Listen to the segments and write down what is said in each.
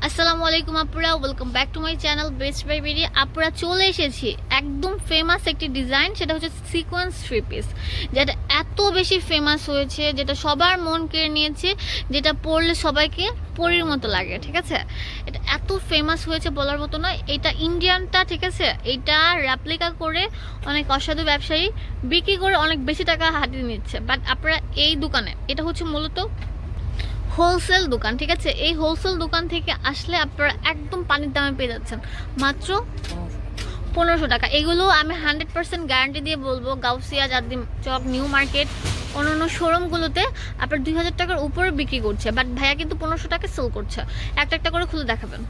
আসসালামু আলাইকুম আপুরা, welcome back to my channel best by Berry. আপুরা চলে এসেছি একদম ফেমাস একটি ডিজাইন, সেটা হচ্ছে সিকোয়েন্স থ্রি পিস, যেটা এত বেশি ফেমাস হয়েছে, যেটা সবার মন কেড়ে নিয়েছে, যেটা পরলে সবাইকে পরীর মতো লাগে। ঠিক আছে, এটা এত ফেমাস হয়েছে বলার মতো নয়। এটা ইন্ডিয়ানটা, ঠিক আছে, এটা রেপ্লিকা করে অনেক অসাধু ব্যবসায়ী বিক্রি করে অনেক বেশি টাকা হাতিয়ে নিচ্ছে। বাট আপনারা এই দোকানে, এটা হচ্ছে মূলত হোলসেল দোকান, ঠিক আছে, এই হোলসেল দোকান থেকে আসলে আপনারা একদম পানির দামে পেয়ে যাচ্ছেন মাত্র 1500 টাকা। এগুলো আমি 100% গ্যারান্টি দিয়ে বলবো, গাউসিয়া, জাদ্দিম চক, নিউ মার্কেট, অন্যান্য শোরুমগুলোতে আপনার 2000 টাকার উপরে বিক্রি করছে, বাট ভাইয়া কিন্তু 1500 টাকা সেল করছে। একটা একটা করে খুলে দেখাবেন।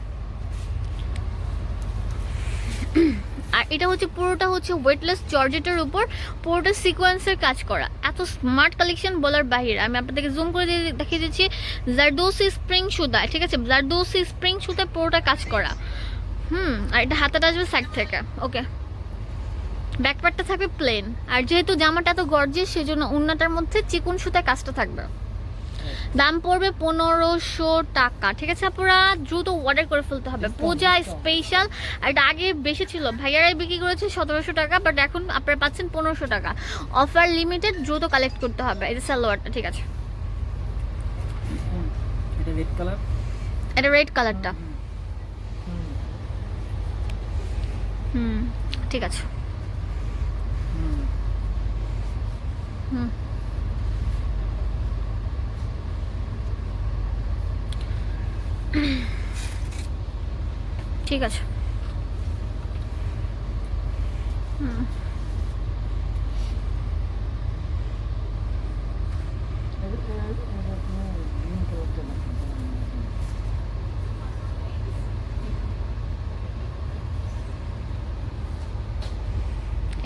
আর এটা হচ্ছে পুরোটা হচ্ছে ওয়েটলেস জর্জেটের উপর পুরোটা সিকোয়েন্সের কাজ করা, এত স্মার্ট কালেকশন বলার বাহিরে। আমি আপনাদেরকে জুম করে দেখিয়ে দিচ্ছি, জারদৌসি স্প্রিং সুতা, ঠিক আছে, জারদৌসি স্প্রিং সুতা পুরোটা কাজ করা। আর এটা হাতাটা আসবে সাইড থেকে। ওকে, ব্যাকপার্টটা থাকবে প্লেন, আর যেহেতু জামাটা এত গর্জিয়াস সেজন্য উন্নাটার মধ্যে চিকন সুতায় কাজটা থাকবে। দাম পড়বে 1500 টাকা, ঠিক আছে। আপনারা দ্রুত অর্ডার করে ফেলতে হবে, পূজা স্পেশাল। আর এটা আগে বেশি ছিল, ভাইয়ারাই বিক্রি করেছে 1700 টাকা, বাট এখন আপনারা পাচ্ছেন 1500 টাকা। অফার লিমিটেড, দ্রুত কালেক্ট করতে হবে। এই যে সালোয়ারটা, ঠিক আছে, এটা রেড কালার, এটা রেড কালারটা। ঠিক আছে। ঠিক আছে।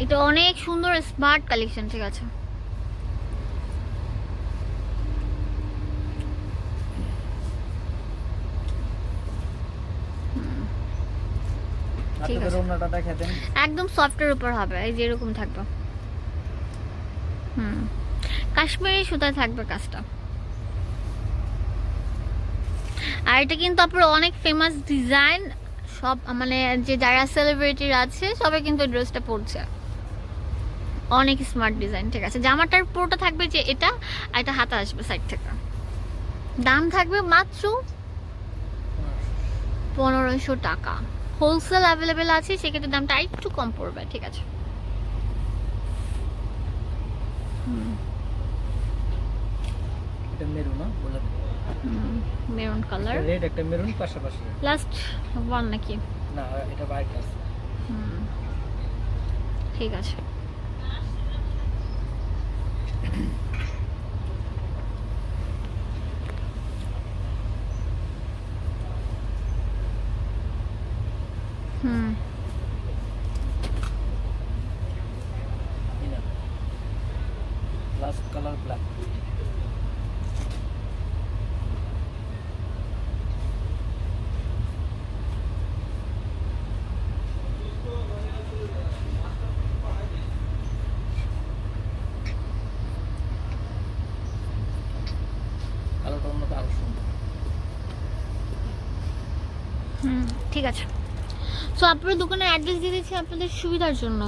এটা অনেক সুন্দর স্মার্ট কালেকশন, ঠিক আছে। ঠিক আছে, একদম সফটের উপর হবে, এই যে এরকম থাকবে। কাশ্মীরি সুতায় থাকবে কাজটা। আর এটা কিন্তু আপনার অনেক ফেমাস ডিজাইন, সব মানে যে যারা সেলিব্রিটির আছে সবাই কিন্তু ড্রেসটা পরছে, অনেক স্মার্ট ডিজাইন, ঠিক আছে। জামাটার পুরোটা থাকবে যে এটা, আর এটা হাতা আসবে সাইড থেকে। দাম থাকবে মাত্র 1500 টাকা। হোলসেল অ্যাভেলেবেল আছে, সেক্ষেত্রে দামটা একটু কম পড়বে, ঠিক আছে। এটা মেরুন না, বললাম মেরুন কালার, রেড একটা মেরুন পাশাপাশি, লাস্ট ওয়ান নাকি? না এটা হোয়াইট আছে। ঠিক আছে। Last colour black. কালারটা অন্য আরো সুন্দর। ঠিক আছে। সো আপনার দোকানের অ্যাড্রেস দিয়ে দিচ্ছি আপনাদের সুবিধার জন্য।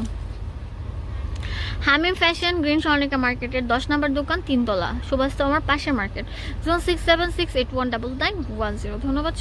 হামিম ফ্যাশন, গ্রিন স্বর্ণিকা মার্কেটের 10 নম্বর দোকান, 3 তলা, সুভাষ আমার পাশের মার্কেট। 0676819910। ধন্যবাদ।